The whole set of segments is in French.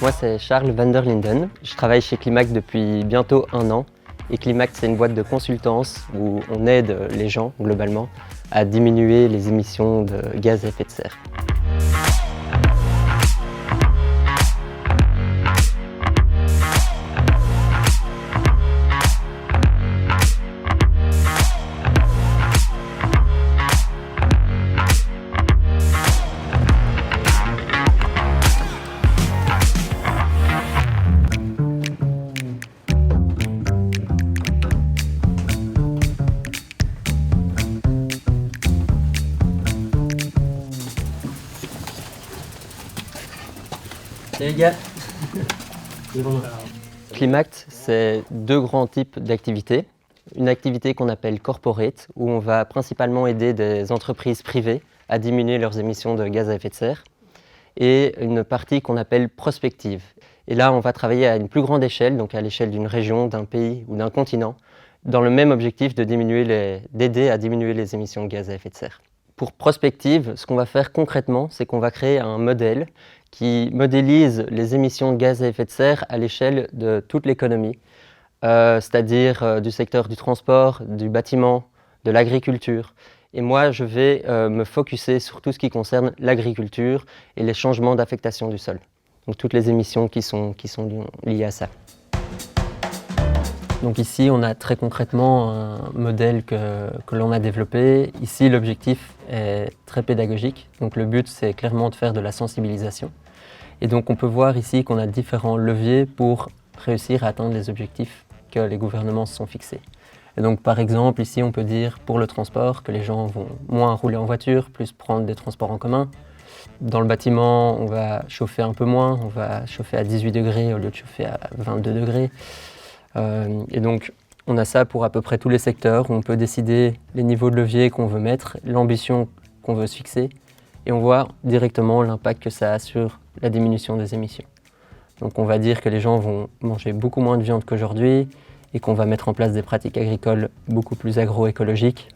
Moi, c'est Charles van der Linden. Je travaille chez Climact depuis bientôt 1 an. Et Climact, c'est une boîte de consultance où on aide les gens, globalement, à diminuer les émissions de gaz à effet de serre. Les gars. Climact, c'est 2 grands types d'activités. Une activité qu'on appelle corporate, où on va principalement aider des entreprises privées à diminuer leurs émissions de gaz à effet de serre. Et une partie qu'on appelle prospective. Et là, on va travailler à une plus grande échelle, donc à l'échelle d'une région, d'un pays ou d'un continent, dans le même objectif d'aider à diminuer les émissions de gaz à effet de serre. Pour prospective, ce qu'on va faire concrètement, c'est qu'on va créer un modèle qui modélise les émissions de gaz à effet de serre à l'échelle de toute l'économie, c'est-à-dire du secteur du transport, du bâtiment, de l'agriculture. Et moi, je vais me focuser sur tout ce qui concerne l'agriculture et les changements d'affectation du sol. Donc toutes les émissions qui sont liées à ça. Donc ici, on a très concrètement un modèle que l'on a développé. Ici, l'objectif est très pédagogique. Donc le but, c'est clairement de faire de la sensibilisation. Et donc on peut voir ici qu'on a différents leviers pour réussir à atteindre les objectifs que les gouvernements se sont fixés. Et donc par exemple, ici, on peut dire pour le transport que les gens vont moins rouler en voiture, plus prendre des transports en commun. Dans le bâtiment, on va chauffer un peu moins, on va chauffer à 18 degrés au lieu de chauffer à 22 degrés. Et donc, on a ça pour à peu près tous les secteurs où on peut décider les niveaux de levier qu'on veut mettre, l'ambition qu'on veut se fixer, et on voit directement l'impact que ça a sur la diminution des émissions. Donc on va dire que les gens vont manger beaucoup moins de viande qu'aujourd'hui et qu'on va mettre en place des pratiques agricoles beaucoup plus agroécologiques.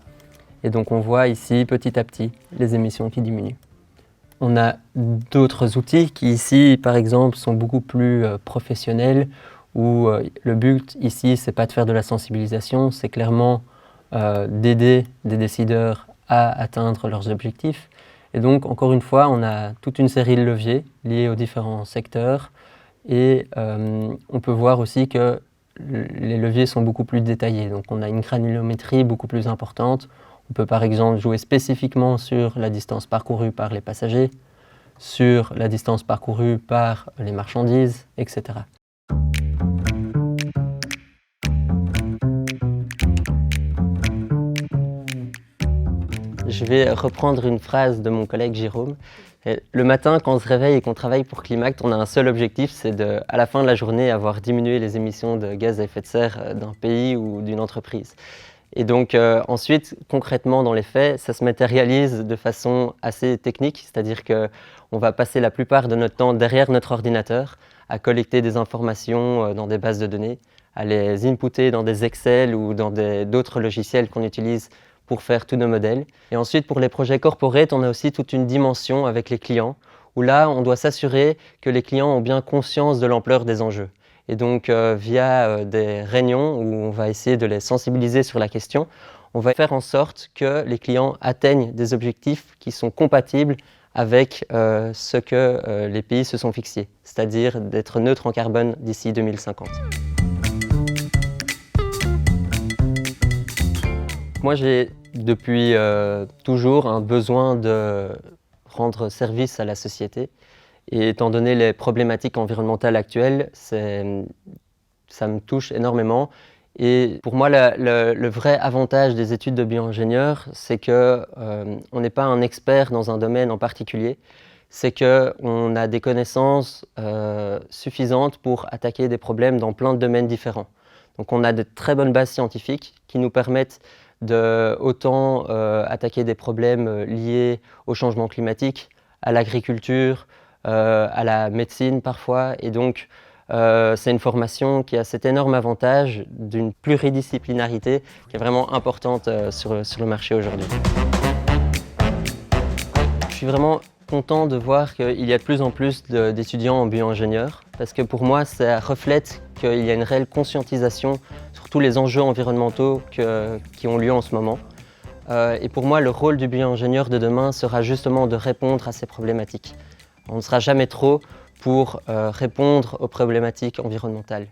Et donc on voit ici petit à petit les émissions qui diminuent. On a d'autres outils qui ici, par exemple, sont beaucoup plus professionnels, où le but ici, c'est pas de faire de la sensibilisation, c'est clairement d'aider des décideurs à atteindre leurs objectifs. Et donc, encore une fois, on a toute une série de leviers liés aux différents secteurs. Et on peut voir aussi que les leviers sont beaucoup plus détaillés. Donc, on a une granulométrie beaucoup plus importante. On peut par exemple jouer spécifiquement sur la distance parcourue par les passagers, sur la distance parcourue par les marchandises, etc. Je vais reprendre une phrase de mon collègue Jérôme. Le matin, quand on se réveille et qu'on travaille pour Climact, on a un seul objectif, c'est à la fin de la journée, avoir diminué les émissions de gaz à effet de serre d'un pays ou d'une entreprise. Et donc ensuite, concrètement dans les faits, ça se matérialise de façon assez technique, c'est-à-dire qu'on va passer la plupart de notre temps derrière notre ordinateur à collecter des informations dans des bases de données, à les inputter dans des Excel ou dans d'autres logiciels qu'on utilise pour faire tous nos modèles. Et ensuite, pour les projets corporate, on a aussi toute une dimension avec les clients, où là, on doit s'assurer que les clients ont bien conscience de l'ampleur des enjeux. Et donc, via des réunions où on va essayer de les sensibiliser sur la question, on va faire en sorte que les clients atteignent des objectifs qui sont compatibles avec ce que les pays se sont fixés, c'est-à-dire d'être neutres en carbone d'ici 2050. Moi, j'ai depuis toujours un besoin de rendre service à la société. Et étant donné les problématiques environnementales actuelles, ça me touche énormément. Et pour moi, le vrai avantage des études de bio-ingénieur, c'est qu'on n'est pas un expert dans un domaine en particulier. C'est qu'on a des connaissances suffisantes pour attaquer des problèmes dans plein de domaines différents. Donc on a de très bonnes bases scientifiques qui nous permettent de autant attaquer des problèmes liés au changement climatique, à l'agriculture, à la médecine parfois. Et donc, c'est une formation qui a cet énorme avantage d'une pluridisciplinarité qui est vraiment importante sur le marché aujourd'hui. Je suis vraiment content de voir qu'il y a de plus en plus d'étudiants en bio-ingénieurs parce que pour moi, ça reflète qu'il y a une réelle conscientisation sur tous les enjeux environnementaux qui ont lieu en ce moment. Et pour moi, le rôle du bio-ingénieur de demain sera justement de répondre à ces problématiques. On ne sera jamais trop pour répondre aux problématiques environnementales.